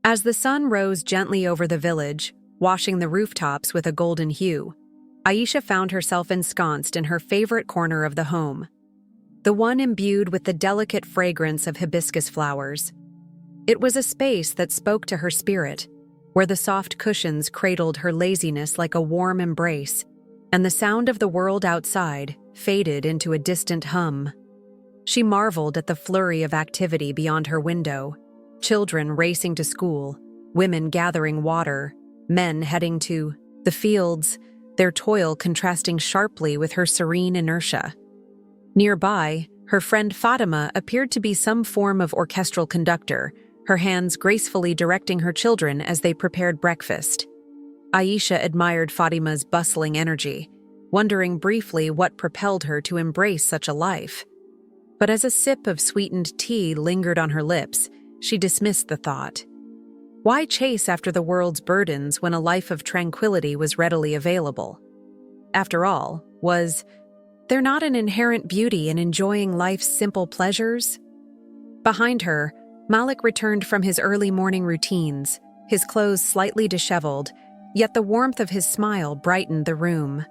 As the sun rose gently over the village, washing the rooftops with a golden hue, Aisha found herself ensconced in her favorite corner of the home, the one imbued with the delicate fragrance of hibiscus flowers. It was a space that spoke to her spirit, where the soft cushions cradled her laziness like a warm embrace, and the sound of the world outside faded into a distant hum. She marveled at the flurry of activity beyond her window: children racing to school, women gathering water, men heading to the fields, their toil contrasting sharply with her serene inertia. Nearby, her friend Fatima appeared to be some form of orchestral conductor, her hands gracefully directing her children as they prepared breakfast. Aisha admired Fatima's bustling energy, wondering briefly what propelled her to embrace such a life. But as a sip of sweetened tea lingered on her lips, she dismissed the thought. Why chase after the world's burdens when a life of tranquility was readily available? After all, was there not an inherent beauty in enjoying life's simple pleasures? Behind her, Malik returned from his early morning routines, his clothes slightly disheveled, yet the warmth of his smile brightened the room.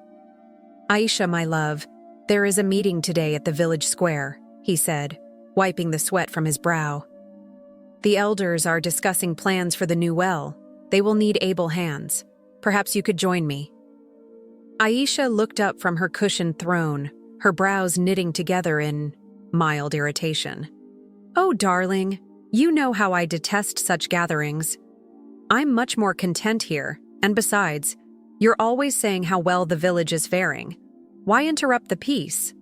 "Aisha, my love, there is a meeting today at the village square," he said, wiping the sweat from his brow. "The elders are discussing plans for the new well. They will need able hands. Perhaps you could join me." Aisha looked up from her cushioned throne, her brows knitting together in mild irritation. "Oh, darling, you know how I detest such gatherings. I'm much more content here, and besides, you're always saying how well the village is faring. Why interrupt the peace?"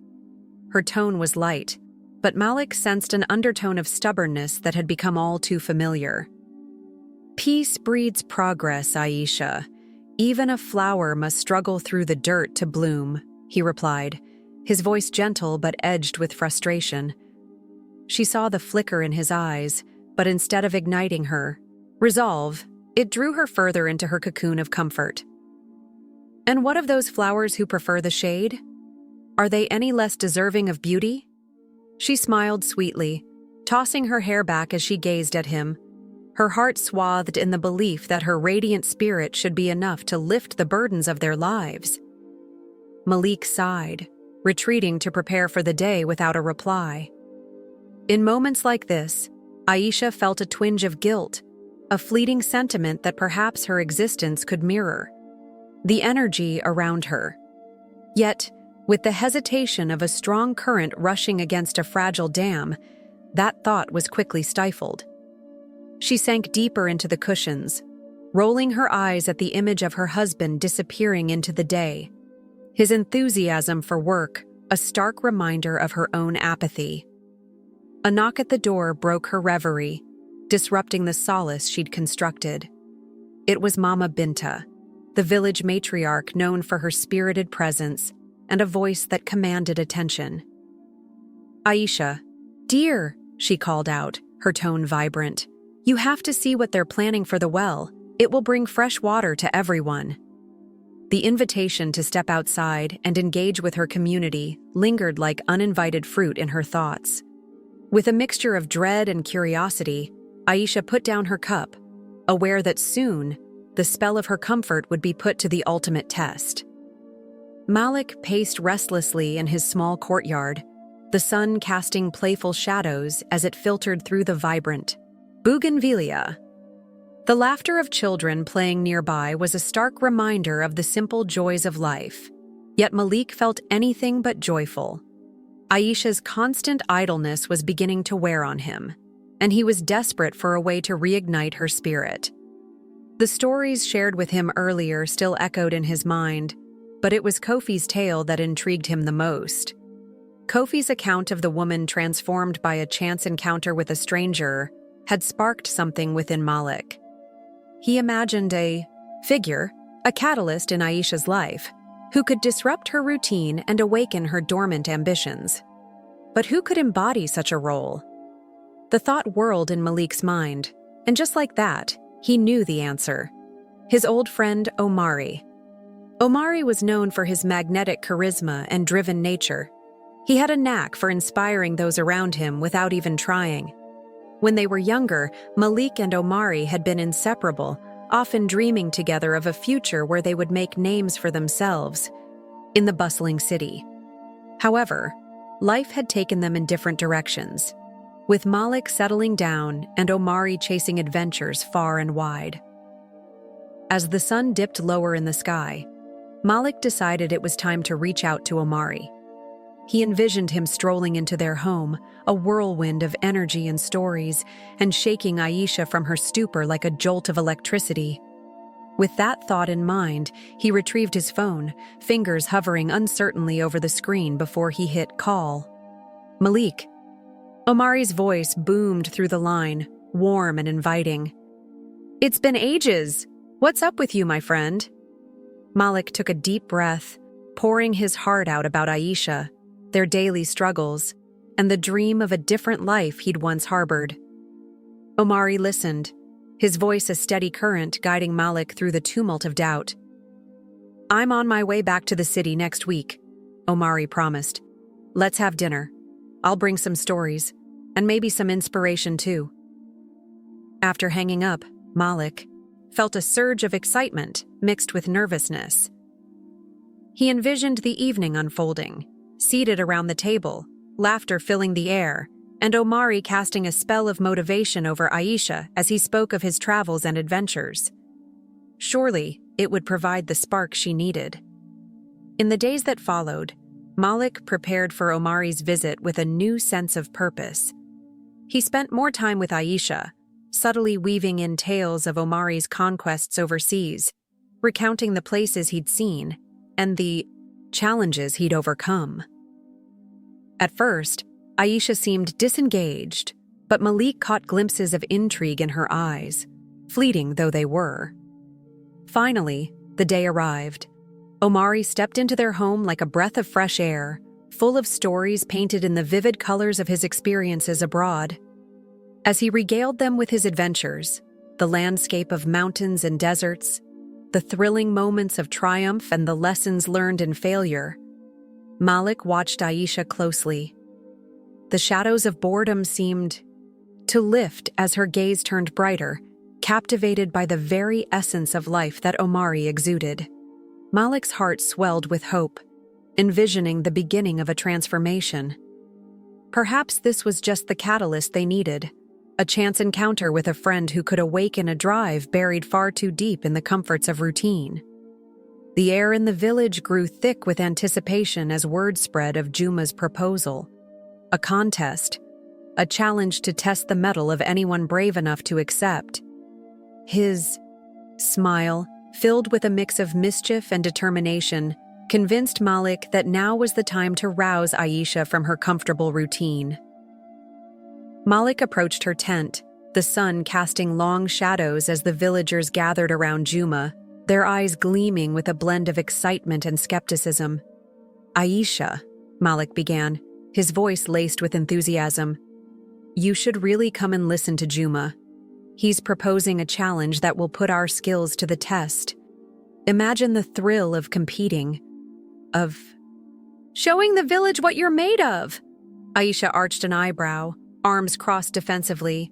Her tone was light, but Malik sensed an undertone of stubbornness that had become all too familiar. "Peace breeds progress, Aisha. Even a flower must struggle through the dirt to bloom," he replied, his voice gentle but edged with frustration. She saw the flicker in his eyes, but instead of igniting her resolve, it drew her further into her cocoon of comfort. "And what of those flowers who prefer the shade? Are they any less deserving of beauty?" She smiled sweetly, tossing her hair back as she gazed at him, her heart swathed in the belief that her radiant spirit should be enough to lift the burdens of their lives. Malik sighed, retreating to prepare for the day without a reply. In moments like this, Aisha felt a twinge of guilt, a fleeting sentiment that perhaps her existence could mirror the energy around her. Yet, with the hesitation of a strong current rushing against a fragile dam, that thought was quickly stifled. She sank deeper into the cushions, rolling her eyes at the image of her husband disappearing into the day, his enthusiasm for work a stark reminder of her own apathy. A knock at the door broke her reverie, disrupting the solace she'd constructed. It was Mama Binta, the village matriarch known for her spirited presence and a voice that commanded attention. "Aisha, dear," she called out, her tone vibrant, "you have to see what they're planning for the well. It will bring fresh water to everyone." The invitation to step outside and engage with her community lingered like uninvited fruit in her thoughts. With a mixture of dread and curiosity, Aisha put down her cup, aware that soon the spell of her comfort would be put to the ultimate test. Malik paced restlessly in his small courtyard, the sun casting playful shadows as it filtered through the vibrant bougainvillea. The laughter of children playing nearby was a stark reminder of the simple joys of life, yet Malik felt anything but joyful. Aisha's constant idleness was beginning to wear on him, and he was desperate for a way to reignite her spirit. The stories shared with him earlier still echoed in his mind, but it was Kofi's tale that intrigued him the most. Kofi's account of the woman transformed by a chance encounter with a stranger had sparked something within Malik. He imagined a figure, a catalyst in Aisha's life, who could disrupt her routine and awaken her dormant ambitions. But who could embody such a role? The thought whirled in Malik's mind, and just like that, he knew the answer. His old friend Omari. Omari was known for his magnetic charisma and driven nature. He had a knack for inspiring those around him without even trying. When they were younger, Malik and Omari had been inseparable, often dreaming together of a future where they would make names for themselves in the bustling city. However, life had taken them in different directions, with Malik settling down and Omari chasing adventures far and wide. As the sun dipped lower in the sky, Malik decided it was time to reach out to Omari. He envisioned him strolling into their home, a whirlwind of energy and stories, and shaking Aisha from her stupor like a jolt of electricity. With that thought in mind, he retrieved his phone, fingers hovering uncertainly over the screen before he hit call. "Malik." Omari's voice boomed through the line, warm and inviting. "It's been ages. What's up with you, my friend?" Malik took a deep breath, pouring his heart out about Aisha, their daily struggles, and the dream of a different life he'd once harbored. Omari listened, his voice a steady current guiding Malik through the tumult of doubt. "I'm on my way back to the city next week," Omari promised. "Let's have dinner. I'll bring some stories, and maybe some inspiration too." After hanging up, Malik felt a surge of excitement mixed with nervousness. He envisioned the evening unfolding, seated around the table, laughter filling the air, and Omari casting a spell of motivation over Aisha as he spoke of his travels and adventures. Surely, it would provide the spark she needed. In the days that followed, Malik prepared for Omari's visit with a new sense of purpose. He spent more time with Aisha, subtly weaving in tales of Omari's conquests overseas, recounting the places he'd seen and the challenges he'd overcome. At first, Aisha seemed disengaged, but Malik caught glimpses of intrigue in her eyes, fleeting though they were. Finally, the day arrived. Omari stepped into their home like a breath of fresh air, full of stories painted in the vivid colors of his experiences abroad. As he regaled them with his adventures, the landscape of mountains and deserts, the thrilling moments of triumph and the lessons learned in failure, Malik watched Aisha closely. The shadows of boredom seemed to lift as her gaze turned brighter, captivated by the very essence of life that Omari exuded. Malik's heart swelled with hope, envisioning the beginning of a transformation. Perhaps this was just the catalyst they needed, a chance encounter with a friend who could awaken a drive buried far too deep in the comforts of routine. The air in the village grew thick with anticipation as word spread of Juma's proposal. A contest, a challenge to test the mettle of anyone brave enough to accept. His smile, filled with a mix of mischief and determination, convinced Malik that now was the time to rouse Aisha from her comfortable routine. Malik approached her tent, the sun casting long shadows as the villagers gathered around Juma, their eyes gleaming with a blend of excitement and skepticism. "Aisha," Malik began, his voice laced with enthusiasm, "you should really come and listen to Juma. He's proposing a challenge that will put our skills to the test. Imagine the thrill of competing, of showing the village what you're made of." Aisha arched an eyebrow, arms crossed defensively.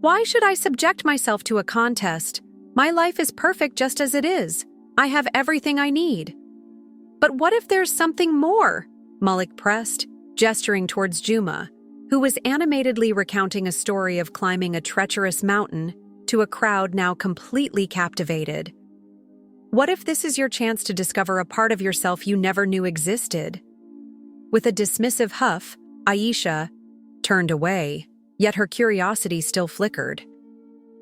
"Why should I subject myself to a contest? My life is perfect just as it is. I have everything I need." "But what if there's something more?" Malik pressed, gesturing towards Juma, who was animatedly recounting a story of climbing a treacherous mountain to a crowd now completely captivated. "What if this is your chance to discover a part of yourself you never knew existed?" With a dismissive huff, Aisha turned away, yet her curiosity still flickered.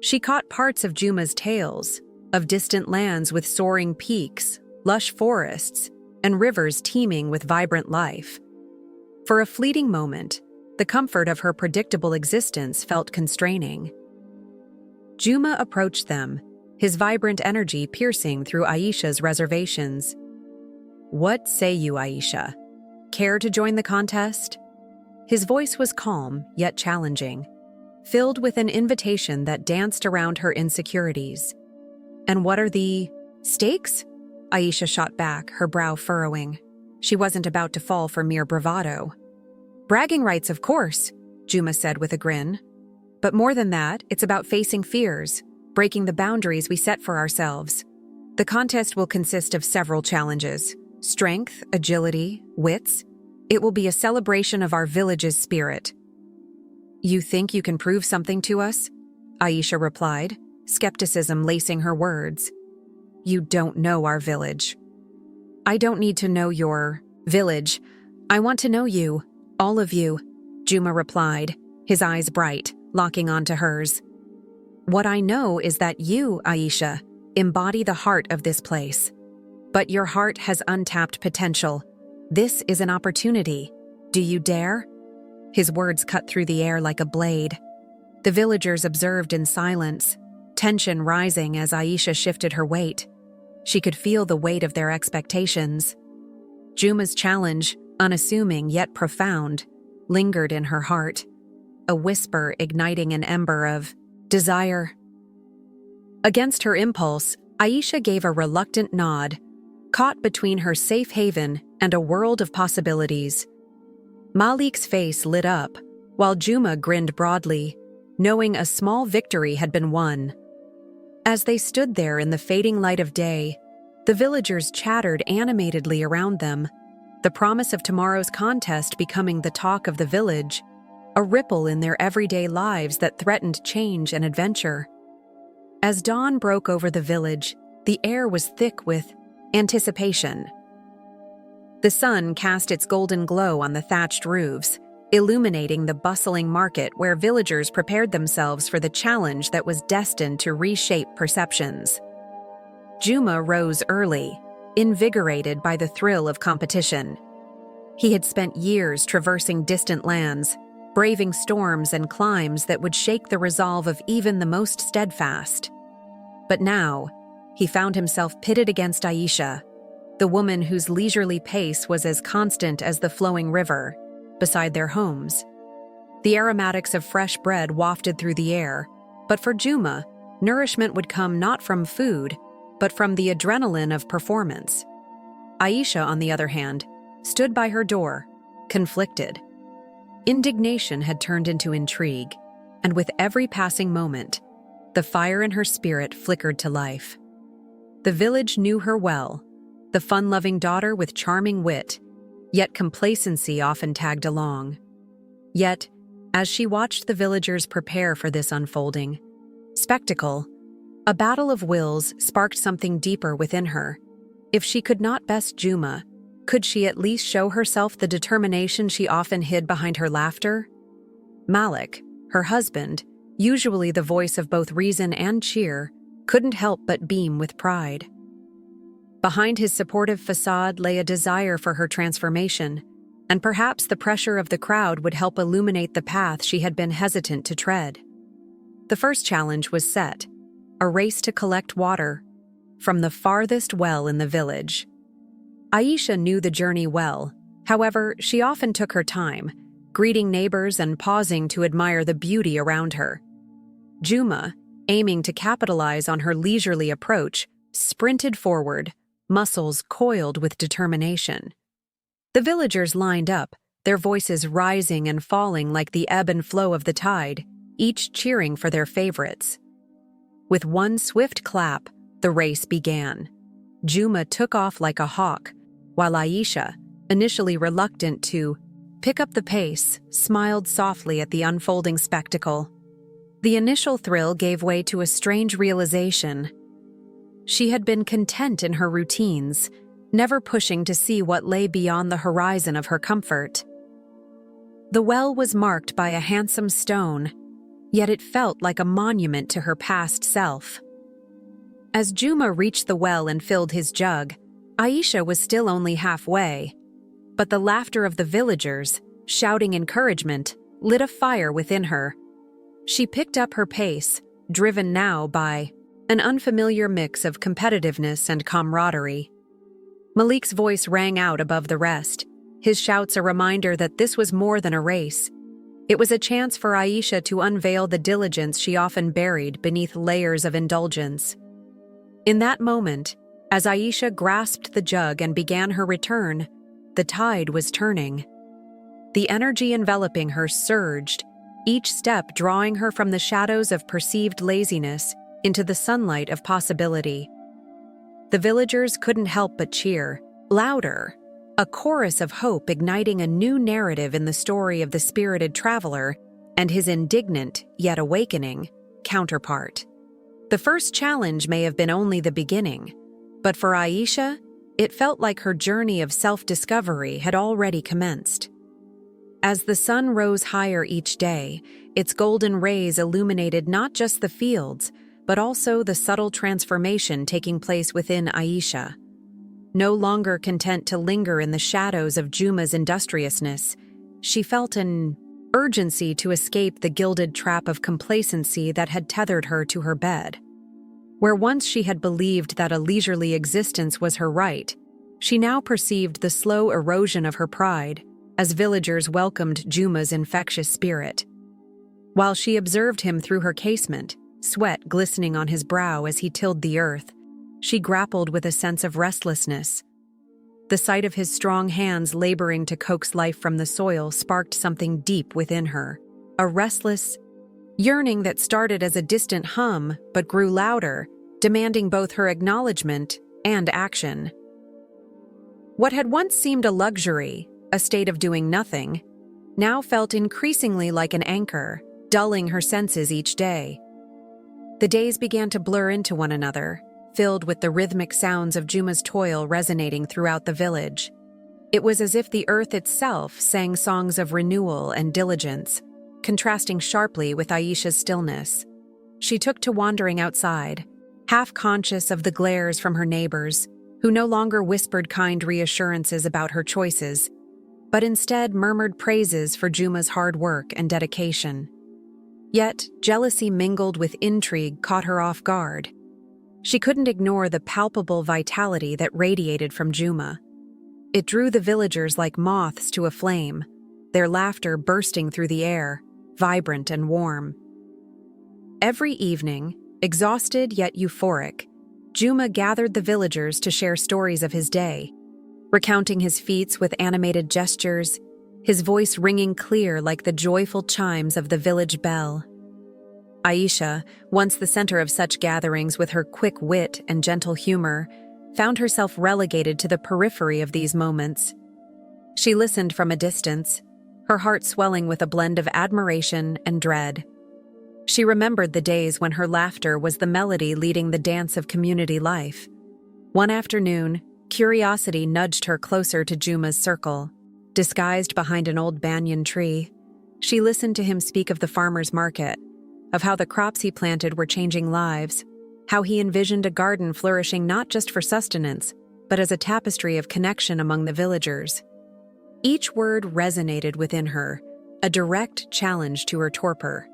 She caught parts of Juma's tales, of distant lands with soaring peaks, lush forests, and rivers teeming with vibrant life. For a fleeting moment, the comfort of her predictable existence felt constraining. Juma approached them, his vibrant energy piercing through Aisha's reservations. "What say you, Aisha? Care to join the contest?" His voice was calm, yet challenging, filled with an invitation that danced around her insecurities. "And what are the stakes?" Aisha shot back, her brow furrowing. She wasn't about to fall for mere bravado. "Bragging rights, of course," Juma said with a grin. But more than that, it's about facing fears, breaking the boundaries we set for ourselves. The contest will consist of several challenges: strength, agility, wits. It will be a celebration of our village's spirit. "You think you can prove something to us?" Aisha replied, skepticism lacing her words. "You don't know our village." "I don't need to know your village. I want to know you, all of you," Juma replied, his eyes bright, locking onto hers. "What I know is that you, Aisha, embody the heart of this place. But your heart has untapped potential. This is an opportunity. Do you dare?" His words cut through the air like a blade. The villagers observed in silence, tension rising as Aisha shifted her weight. She could feel the weight of their expectations. Juma's challenge, unassuming yet profound, lingered in her heart, a whisper igniting an ember of desire. Against her impulse, Aisha gave a reluctant nod, caught between her safe haven and a world of possibilities. Malik's face lit up, while Juma grinned broadly, knowing a small victory had been won. As they stood there in the fading light of day, the villagers chattered animatedly around them, the promise of tomorrow's contest becoming the talk of the village, a ripple in their everyday lives that threatened change and adventure. As dawn broke over the village, the air was thick with anticipation. The sun cast its golden glow on the thatched roofs, illuminating the bustling market where villagers prepared themselves for the challenge that was destined to reshape perceptions. Juma rose early, invigorated by the thrill of competition. He had spent years traversing distant lands, braving storms and climbs that would shake the resolve of even the most steadfast. But now, he found himself pitted against Aisha, the woman whose leisurely pace was as constant as the flowing river, beside their homes. The aromatics of fresh bread wafted through the air, but for Juma, nourishment would come not from food, but from the adrenaline of performance. Aisha, on the other hand, stood by her door, conflicted. Indignation had turned into intrigue, and with every passing moment, the fire in her spirit flickered to life. The village knew her well, the fun-loving daughter with charming wit, yet complacency often tagged along. Yet, as she watched the villagers prepare for this unfolding spectacle, a battle of wills sparked something deeper within her. If she could not best Juma, could she at least show herself the determination she often hid behind her laughter? Malik, her husband, usually the voice of both reason and cheer, couldn't help but beam with pride. Behind his supportive facade lay a desire for her transformation, and perhaps the pressure of the crowd would help illuminate the path she had been hesitant to tread. The first challenge was set, a race to collect water from the farthest well in the village. Aisha knew the journey well, however, she often took her time, greeting neighbors and pausing to admire the beauty around her. Juma, aiming to capitalize on her leisurely approach, sprinted forward, muscles coiled with determination. The villagers lined up, their voices rising and falling like the ebb and flow of the tide, each cheering for their favorites. With one swift clap, the race began. Juma took off like a hawk, while Aisha, initially reluctant to pick up the pace, smiled softly at the unfolding spectacle. The initial thrill gave way to a strange realization. She had been content in her routines, never pushing to see what lay beyond the horizon of her comfort. The well was marked by a handsome stone, yet it felt like a monument to her past self. As Juma reached the well and filled his jug, Aisha was still only halfway, but the laughter of the villagers, shouting encouragement, lit a fire within her. She picked up her pace, driven now by an unfamiliar mix of competitiveness and camaraderie. Malik's voice rang out above the rest, his shouts a reminder that this was more than a race. It was a chance for Aisha to unveil the diligence she often buried beneath layers of indulgence. In that moment, as Aisha grasped the jug and began her return, the tide was turning. The energy enveloping her surged, each step drawing her from the shadows of perceived laziness into the sunlight of possibility. The villagers couldn't help but cheer, louder, a chorus of hope igniting a new narrative in the story of the spirited traveler and his indignant, yet awakening, counterpart. The first challenge may have been only the beginning, but for Aisha, it felt like her journey of self-discovery had already commenced. As the sun rose higher each day, its golden rays illuminated not just the fields, but also the subtle transformation taking place within Aisha. No longer content to linger in the shadows of Juma's industriousness, she felt an urgency to escape the gilded trap of complacency that had tethered her to her bed. Where once she had believed that a leisurely existence was her right, she now perceived the slow erosion of her pride as villagers welcomed Juma's infectious spirit. While she observed him through her casement, sweat glistening on his brow as he tilled the earth, she grappled with a sense of restlessness. The sight of his strong hands laboring to coax life from the soil sparked something deep within her, a restless yearning that started as a distant hum but grew louder, demanding both her acknowledgement and action. What had once seemed a luxury, a state of doing nothing, now felt increasingly like an anchor, dulling her senses each day. The days began to blur into one another, filled with the rhythmic sounds of Juma's toil resonating throughout the village. It was as if the earth itself sang songs of renewal and diligence, contrasting sharply with Aisha's stillness. She took to wandering outside, half conscious of the glares from her neighbors, who no longer whispered kind reassurances about her choices, but instead murmured praises for Juma's hard work and dedication. Yet, jealousy mingled with intrigue caught her off guard. She couldn't ignore the palpable vitality that radiated from Juma. It drew the villagers like moths to a flame, their laughter bursting through the air, vibrant and warm. Every evening, exhausted yet euphoric, Juma gathered the villagers to share stories of his day, recounting his feats with animated gestures, his voice ringing clear like the joyful chimes of the village bell. Aisha, once the center of such gatherings with her quick wit and gentle humor, found herself relegated to the periphery of these moments. She listened from a distance, her heart swelling with a blend of admiration and dread. She remembered the days when her laughter was the melody leading the dance of community life. One afternoon, curiosity nudged her closer to Juma's circle. Disguised behind an old banyan tree, she listened to him speak of the farmer's market, of how the crops he planted were changing lives, how he envisioned a garden flourishing not just for sustenance, but as a tapestry of connection among the villagers. Each word resonated within her, a direct challenge to her torpor.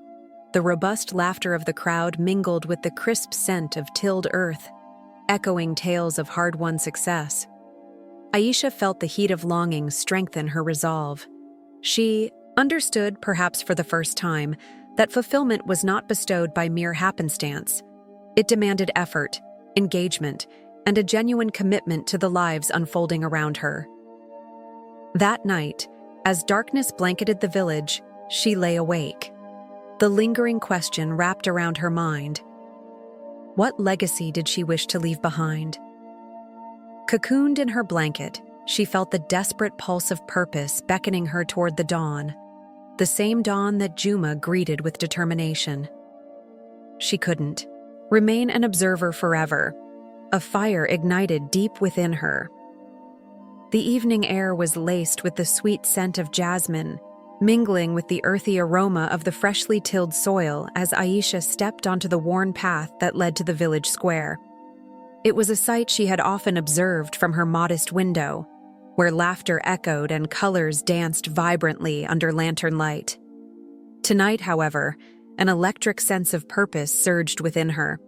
The robust laughter of the crowd mingled with the crisp scent of tilled earth, echoing tales of hard-won success. Aisha felt the heat of longing strengthen her resolve. She understood, perhaps for the first time, that fulfillment was not bestowed by mere happenstance. It demanded effort, engagement, and a genuine commitment to the lives unfolding around her. That night, as darkness blanketed the village, she lay awake. The lingering question wrapped around her mind. What legacy did she wish to leave behind? Cocooned in her blanket, she felt the desperate pulse of purpose beckoning her toward the dawn, the same dawn that Juma greeted with determination. She couldn't remain an observer forever. A fire ignited deep within her. The evening air was laced with the sweet scent of jasmine, mingling with the earthy aroma of the freshly tilled soil as Aisha stepped onto the worn path that led to the village square. It was a sight she had often observed from her modest window, where laughter echoed and colors danced vibrantly under lantern light. Tonight, however, an electric sense of purpose surged within her,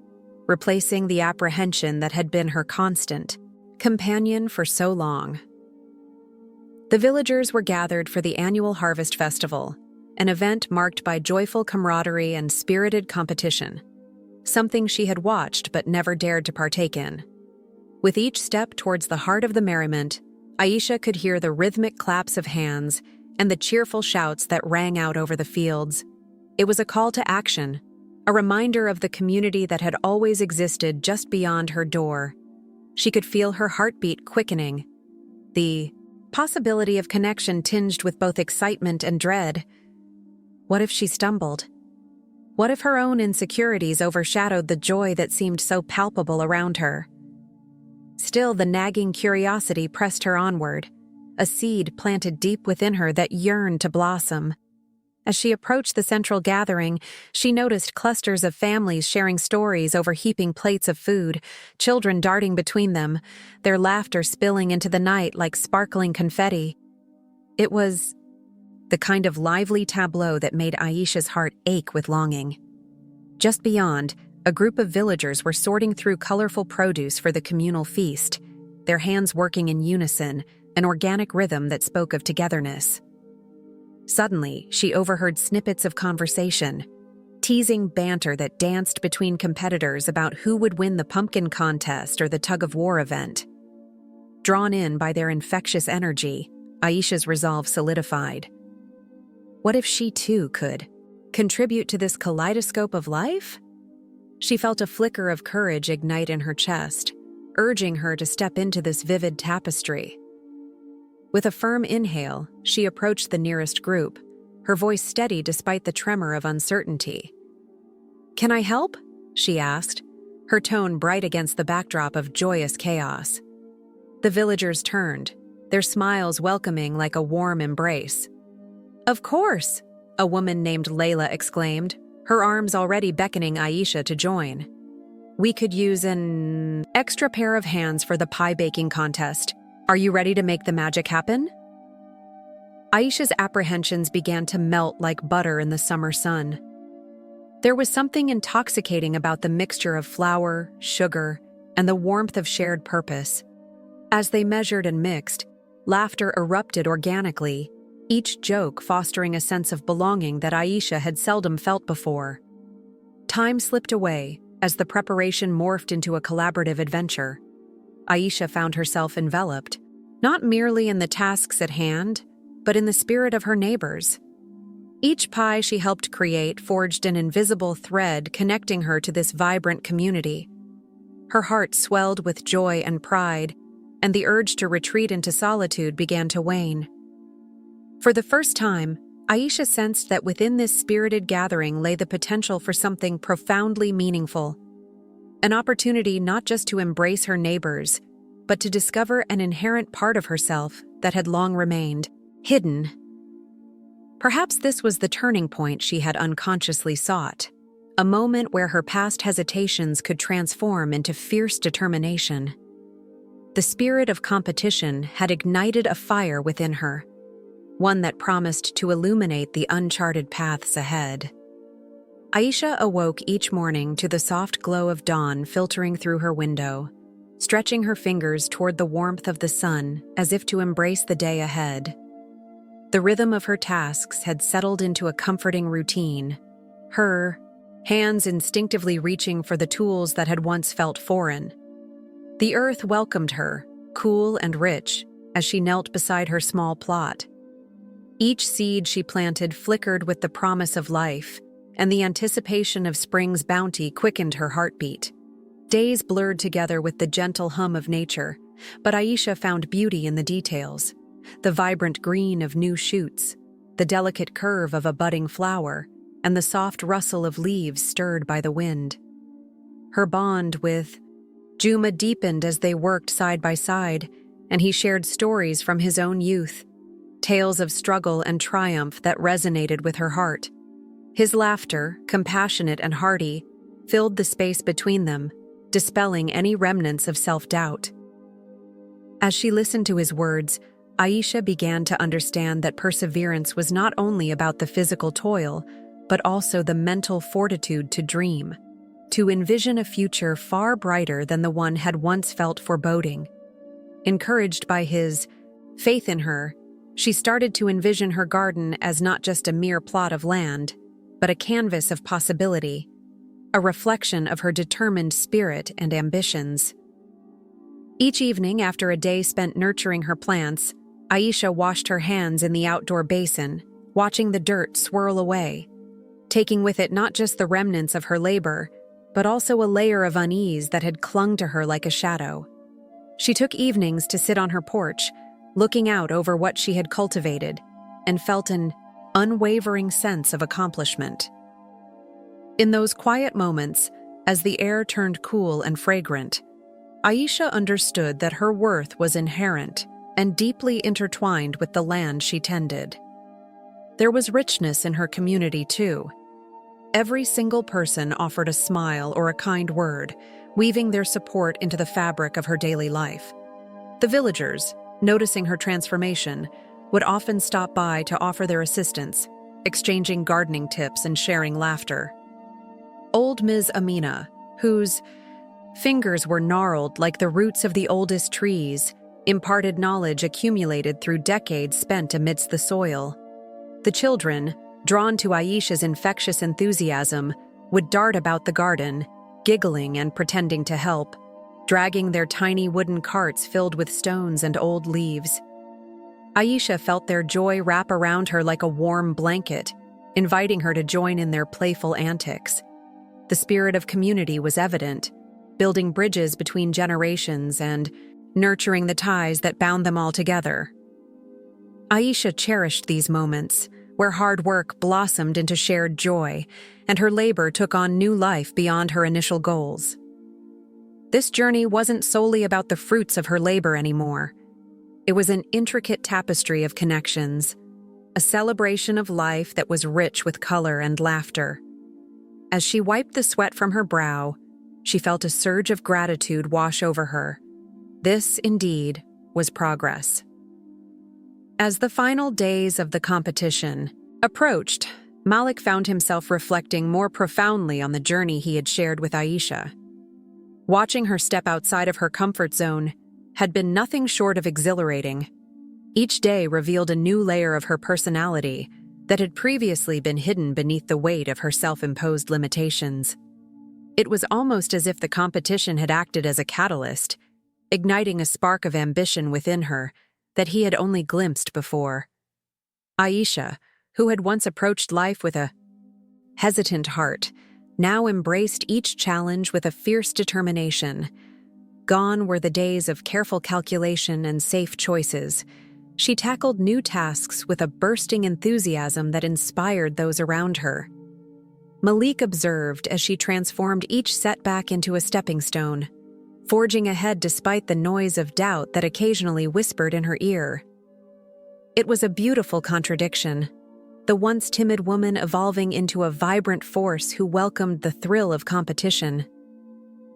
replacing the apprehension that had been her constant companion for so long. The villagers were gathered for the annual Harvest Festival, an event marked by joyful camaraderie and spirited competition, something she had watched but never dared to partake in. With each step towards the heart of the merriment, Aisha could hear the rhythmic claps of hands and the cheerful shouts that rang out over the fields. It was a call to action, a reminder of the community that had always existed just beyond her door. She could feel her heartbeat quickening, the possibility of connection tinged with both excitement and dread. What if she stumbled? What if her own insecurities overshadowed the joy that seemed so palpable around her? Still, the nagging curiosity pressed her onward, a seed planted deep within her that yearned to blossom. As she approached the central gathering, she noticed clusters of families sharing stories over heaping plates of food, children darting between them, their laughter spilling into the night like sparkling confetti. It was the kind of lively tableau that made Aisha's heart ache with longing. Just beyond, a group of villagers were sorting through colorful produce for the communal feast, their hands working in unison, an organic rhythm that spoke of togetherness. Suddenly, she overheard snippets of conversation, teasing banter that danced between competitors about who would win the pumpkin contest or the tug-of-war event. Drawn in by their infectious energy, Aisha's resolve solidified. What if she too could contribute to this kaleidoscope of life? She felt a flicker of courage ignite in her chest, urging her to step into this vivid tapestry. With a firm inhale, she approached the nearest group, her voice steady despite the tremor of uncertainty. "Can I help?" she asked, her tone bright against the backdrop of joyous chaos. The villagers turned, their smiles welcoming like a warm embrace. "Of course!" a woman named Layla exclaimed, her arms already beckoning Aisha to join. "We could use an extra pair of hands for the pie baking contest. Are you ready to make the magic happen?" Aisha's apprehensions began to melt like butter in the summer sun. There was something intoxicating about the mixture of flour, sugar, and the warmth of shared purpose. As they measured and mixed, laughter erupted organically, each joke fostering a sense of belonging that Aisha had seldom felt before. Time slipped away as the preparation morphed into a collaborative adventure. Aisha found herself enveloped, not merely in the tasks at hand, but in the spirit of her neighbors. Each pie she helped create forged an invisible thread connecting her to this vibrant community. Her heart swelled with joy and pride, and the urge to retreat into solitude began to wane. For the first time, Aisha sensed that within this spirited gathering lay the potential for something profoundly meaningful. An opportunity not just to embrace her neighbors, but to discover an inherent part of herself that had long remained hidden. Perhaps this was the turning point she had unconsciously sought, a moment where her past hesitations could transform into fierce determination. The spirit of competition had ignited a fire within her, one that promised to illuminate the uncharted paths ahead. Aisha awoke each morning to the soft glow of dawn filtering through her window, stretching her fingers toward the warmth of the sun as if to embrace the day ahead. The rhythm of her tasks had settled into a comforting routine, her hands instinctively reaching for the tools that had once felt foreign. The earth welcomed her, cool and rich, as she knelt beside her small plot. Each seed she planted flickered with the promise of life, and the anticipation of spring's bounty quickened her heartbeat. Days blurred together with the gentle hum of nature, but Aisha found beauty in the details. The vibrant green of new shoots, the delicate curve of a budding flower, and the soft rustle of leaves stirred by the wind. Her bond with Juma deepened as they worked side by side, and he shared stories from his own youth, tales of struggle and triumph that resonated with her heart. His laughter, compassionate and hearty, filled the space between them, dispelling any remnants of self-doubt. As she listened to his words, Aisha began to understand that perseverance was not only about the physical toil, but also the mental fortitude to dream, to envision a future far brighter than the one had once felt foreboding. Encouraged by his faith in her, she started to envision her garden as not just a mere plot of land, but a canvas of possibility, a reflection of her determined spirit and ambitions. Each evening after a day spent nurturing her plants, Aisha washed her hands in the outdoor basin, watching the dirt swirl away. taking with it not just the remnants of her labor, but also a layer of unease that had clung to her like a shadow. She took evenings to sit on her porch, looking out over what she had cultivated, and felt an unwavering sense of accomplishment. In those quiet moments, as the air turned cool and fragrant, Aisha understood that her worth was inherent and deeply intertwined with the land she tended. There was richness in her community, too. Every single person offered a smile or a kind word, weaving their support into the fabric of her daily life. The villagers, noticing her transformation, would often stop by to offer their assistance, exchanging gardening tips and sharing laughter. Old Ms. Amina, whose fingers were gnarled like the roots of the oldest trees, imparted knowledge accumulated through decades spent amidst the soil. The children, drawn to Aisha's infectious enthusiasm, would dart about the garden, giggling and pretending to help, dragging their tiny wooden carts filled with stones and old leaves. Aisha felt their joy wrap around her like a warm blanket, inviting her to join in their playful antics. The spirit of community was evident, building bridges between generations and nurturing the ties that bound them all together. Aisha cherished these moments, where hard work blossomed into shared joy, and her labor took on new life beyond her initial goals. This journey wasn't solely about the fruits of her labor anymore. It was an intricate tapestry of connections, a celebration of life that was rich with color and laughter. As she wiped the sweat from her brow, she felt a surge of gratitude wash over her. This, indeed, was progress. As the final days of the competition approached, Malik found himself reflecting more profoundly on the journey he had shared with Aisha. Watching her step outside of her comfort zone had been nothing short of exhilarating. Each day revealed a new layer of her personality that had previously been hidden beneath the weight of her self-imposed limitations. It was almost as if the competition had acted as a catalyst, igniting a spark of ambition within her that he had only glimpsed before. Aisha, who had once approached life with a hesitant heart, now embraced each challenge with a fierce determination. Gone were the days of careful calculation and safe choices. She tackled new tasks with a bursting enthusiasm that inspired those around her. Malik observed as she transformed each setback into a stepping stone, forging ahead despite the noise of doubt that occasionally whispered in her ear. It was a beautiful contradiction, the once timid woman evolving into a vibrant force who welcomed the thrill of competition.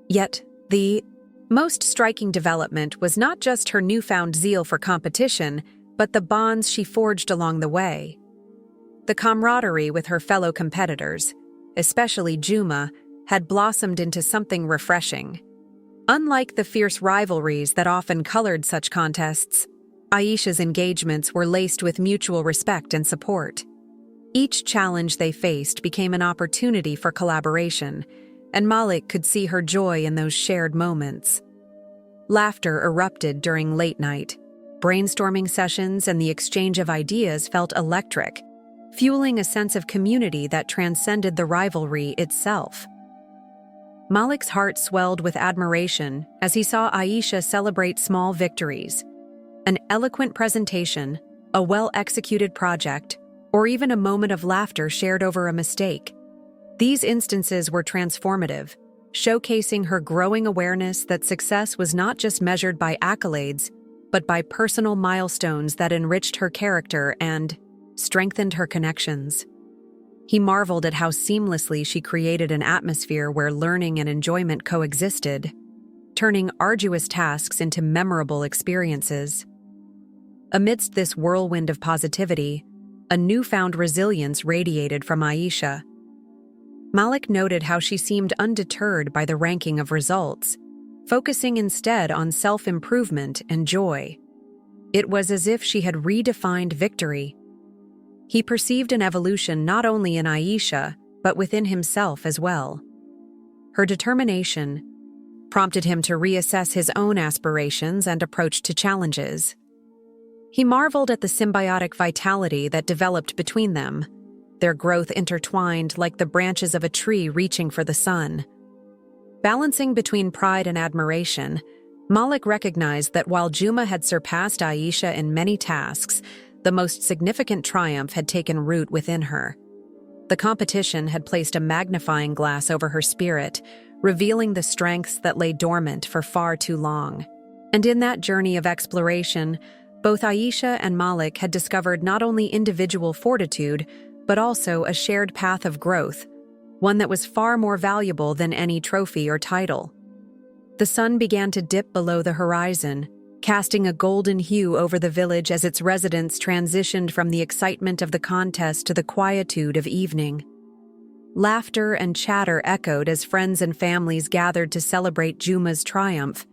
Yet, the most striking development was not just her newfound zeal for competition, but the bonds she forged along the way. The camaraderie with her fellow competitors, especially Juma, had blossomed into something refreshing. Unlike the fierce rivalries that often colored such contests, Aisha's engagements were laced with mutual respect and support. Each challenge they faced became an opportunity for collaboration, and Malik could see her joy in those shared moments. Laughter erupted during late night. Brainstorming sessions and the exchange of ideas felt electric, fueling a sense of community that transcended the rivalry itself. Malik's heart swelled with admiration as he saw Aisha celebrate small victories. An eloquent presentation, a well-executed project, or even a moment of laughter shared over a mistake. These instances were transformative, showcasing her growing awareness that success was not just measured by accolades, but by personal milestones that enriched her character and strengthened her connections. He marveled at how seamlessly she created an atmosphere where learning and enjoyment coexisted, turning arduous tasks into memorable experiences. Amidst this whirlwind of positivity, a newfound resilience radiated from Aisha. Malik noted how she seemed undeterred by the ranking of results, focusing instead on self-improvement and joy. It was as if she had redefined victory. He perceived an evolution not only in Aisha, but within himself as well. Her determination prompted him to reassess his own aspirations and approach to challenges. He marveled at the symbiotic vitality that developed between them. their growth intertwined like the branches of a tree reaching for the sun. Balancing between pride and admiration, Malik recognized that while Juma had surpassed Aisha in many tasks, the most significant triumph had taken root within her. The competition had placed a magnifying glass over her spirit, revealing the strengths that lay dormant for far too long. And in that journey of exploration, both Aisha and Malik had discovered not only individual fortitude, but also a shared path of growth, one that was far more valuable than any trophy or title. The sun began to dip below the horizon, casting a golden hue over the village as its residents transitioned from the excitement of the contest to the quietude of evening. Laughter and chatter echoed as friends and families gathered to celebrate Juma's triumph,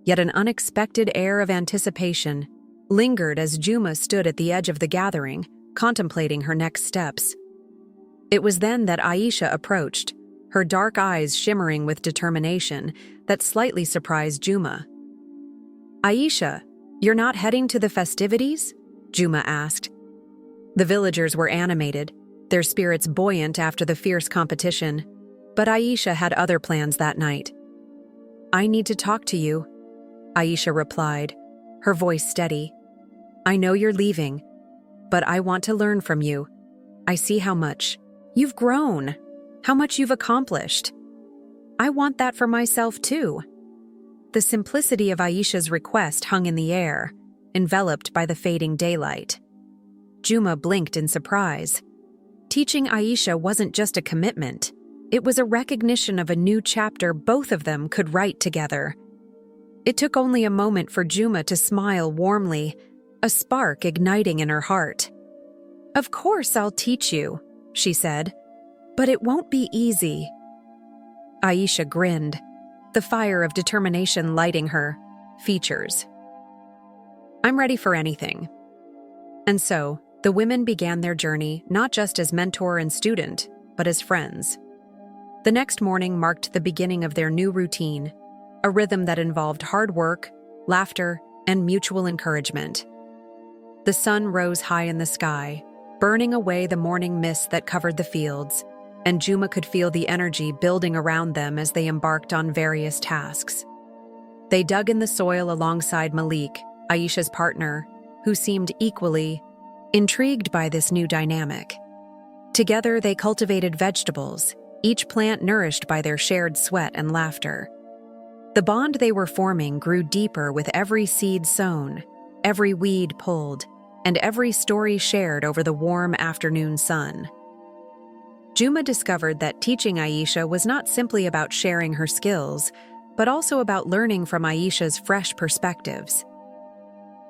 yet an unexpected air of anticipation lingered as Juma stood at the edge of the gathering, contemplating her next steps. It was then that Aisha approached, her dark eyes shimmering with determination that slightly surprised Juma. "Aisha, you're not heading to the festivities?" Juma asked. The villagers were animated, their spirits buoyant after the fierce competition, but Aisha had other plans that night. "I need to talk to you," Aisha replied, her voice steady. "I know you're leaving, but I want to learn from you. I see how much you've grown, how much you've accomplished. I want that for myself too." The simplicity of Aisha's request hung in the air, enveloped by the fading daylight. Juma blinked in surprise. Teaching Aisha wasn't just a commitment, it was a recognition of a new chapter both of them could write together. It took only a moment for Juma to smile warmly, a spark igniting in her heart. "Of course I'll teach you," she said, "but it won't be easy." Aisha grinned, the fire of determination lighting her features. "I'm ready for anything." And so, the women began their journey not just as mentor and student, but as friends. The next morning marked the beginning of their new routine, a rhythm that involved hard work, laughter, and mutual encouragement. The sun rose high in the sky, burning away the morning mist that covered the fields, and Juma could feel the energy building around them as they embarked on various tasks. They dug in the soil alongside Malik, Aisha's partner, who seemed equally intrigued by this new dynamic. Together they cultivated vegetables, each plant nourished by their shared sweat and laughter. The bond they were forming grew deeper with every seed sown, every weed pulled, and every story shared over the warm afternoon sun. Juma discovered that teaching Aisha was not simply about sharing her skills, but also about learning from Aisha's fresh perspectives.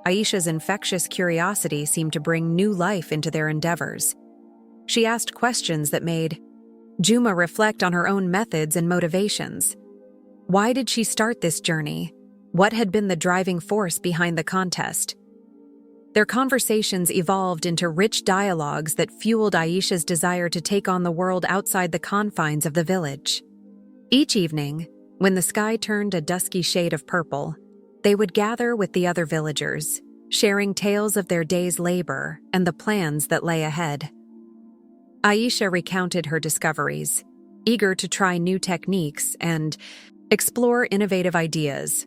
Aisha's infectious curiosity seemed to bring new life into their endeavors. She asked questions that made Juma reflect on her own methods and motivations. Why did she start this journey? What had been the driving force behind the contest? Their conversations evolved into rich dialogues that fueled Aisha's desire to take on the world outside the confines of the village. Each evening, when the sky turned a dusky shade of purple, they would gather with the other villagers, sharing tales of their day's labor and the plans that lay ahead. Aisha recounted her discoveries, eager to try new techniques and explore innovative ideas.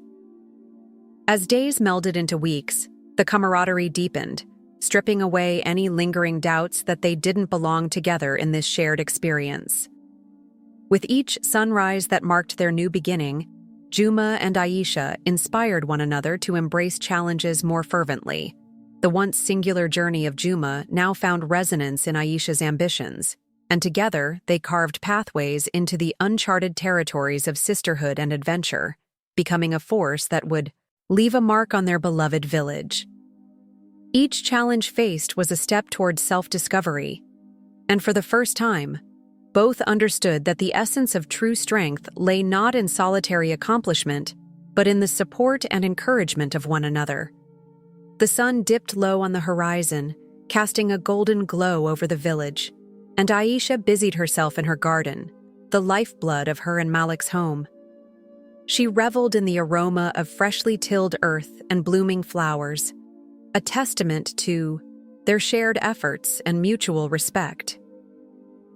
As days melded into weeks, the camaraderie deepened, stripping away any lingering doubts that they didn't belong together in this shared experience. With each sunrise that marked their new beginning, Juma and Aisha inspired one another to embrace challenges more fervently. The once singular journey of Juma now found resonance in Aisha's ambitions, and together they carved pathways into the uncharted territories of sisterhood and adventure, becoming a force that would leave a mark on their beloved village. Each challenge faced was a step towards self-discovery, and for the first time, both understood that the essence of true strength lay not in solitary accomplishment, but in the support and encouragement of one another. The sun dipped low on the horizon, casting a golden glow over the village, and Aisha busied herself in her garden, the lifeblood of her and Malik's home. She reveled in the aroma of freshly tilled earth and blooming flowers, a testament to their shared efforts and mutual respect.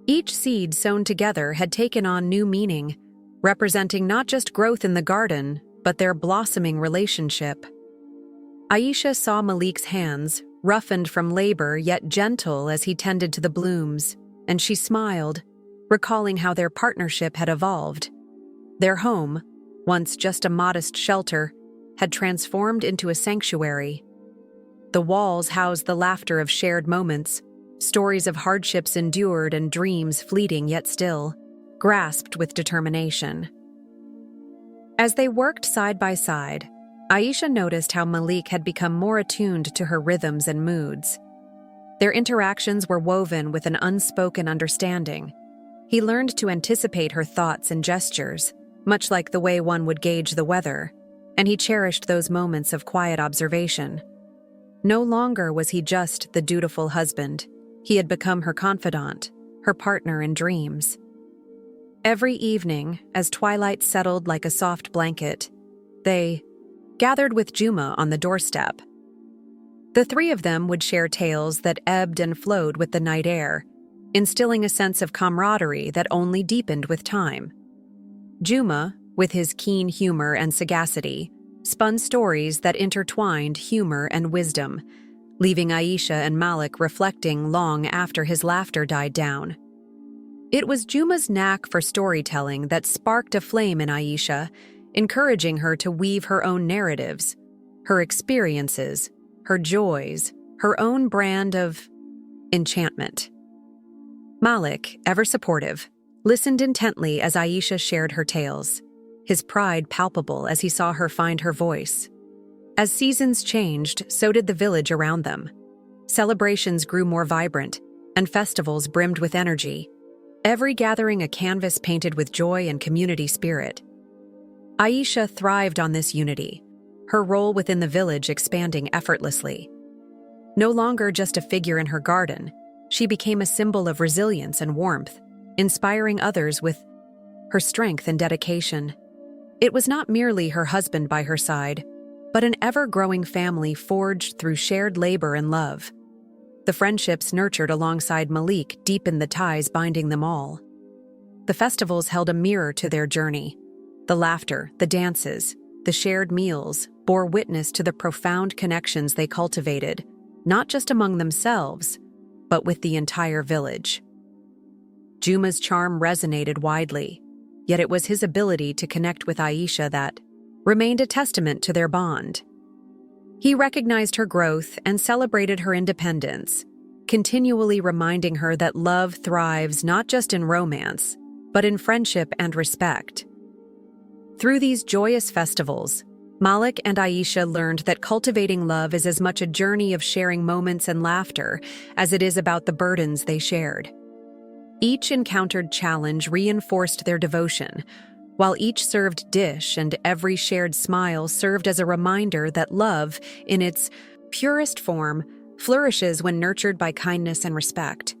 Each seed sown together had taken on new meaning, representing not just growth in the garden, but their blossoming relationship. Aisha saw Malik's hands, roughened from labor yet gentle as he tended to the blooms, and she smiled, recalling how their partnership had evolved. Their home, once just a modest shelter, had transformed into a sanctuary. The walls housed the laughter of shared moments, stories of hardships endured and dreams fleeting yet still, grasped with determination. As they worked side by side, Aisha noticed how Malik had become more attuned to her rhythms and moods. Their interactions were woven with an unspoken understanding. He learned to anticipate her thoughts and gestures, much like the way one would gauge the weather, and he cherished those moments of quiet observation. No longer was he just the dutiful husband. He had become her confidant, her partner in dreams. Every evening, as twilight settled like a soft blanket, they gathered with Juma on the doorstep. The three of them would share tales that ebbed and flowed with the night air, instilling a sense of camaraderie that only deepened with time. Juma, with his keen humor and sagacity, spun stories that intertwined humor and wisdom, leaving Aisha and Malik reflecting long after his laughter died down. It was Juma's knack for storytelling that sparked a flame in Aisha, encouraging her to weave her own narratives, her experiences, her joys, her own brand of enchantment. Malik, ever supportive, listened intently as Aisha shared her tales, his pride palpable as he saw her find her voice. As seasons changed, so did the village around them. Celebrations grew more vibrant, and festivals brimmed with energy, every gathering a canvas painted with joy and community spirit. Aisha thrived on this unity, her role within the village expanding effortlessly. No longer just a figure in her garden, she became a symbol of resilience and warmth, inspiring others with her strength and dedication. It was not merely her husband by her side, but an ever-growing family forged through shared labor and love. The friendships nurtured alongside Malik deepened the ties binding them all. The festivals held a mirror to their journey. The laughter, the dances, the shared meals bore witness to the profound connections they cultivated, not just among themselves, but with the entire village. Juma's charm resonated widely, yet it was his ability to connect with Aisha that remained a testament to their bond. He recognized her growth and celebrated her independence, continually reminding her that love thrives not just in romance, but in friendship and respect. Through these joyous festivals, Malik and Aisha learned that cultivating love is as much a journey of sharing moments and laughter as it is about the burdens they shared. Each encountered challenge reinforced their devotion, while each served dish and every shared smile served as a reminder that love, in its purest form, flourishes when nurtured by kindness and respect.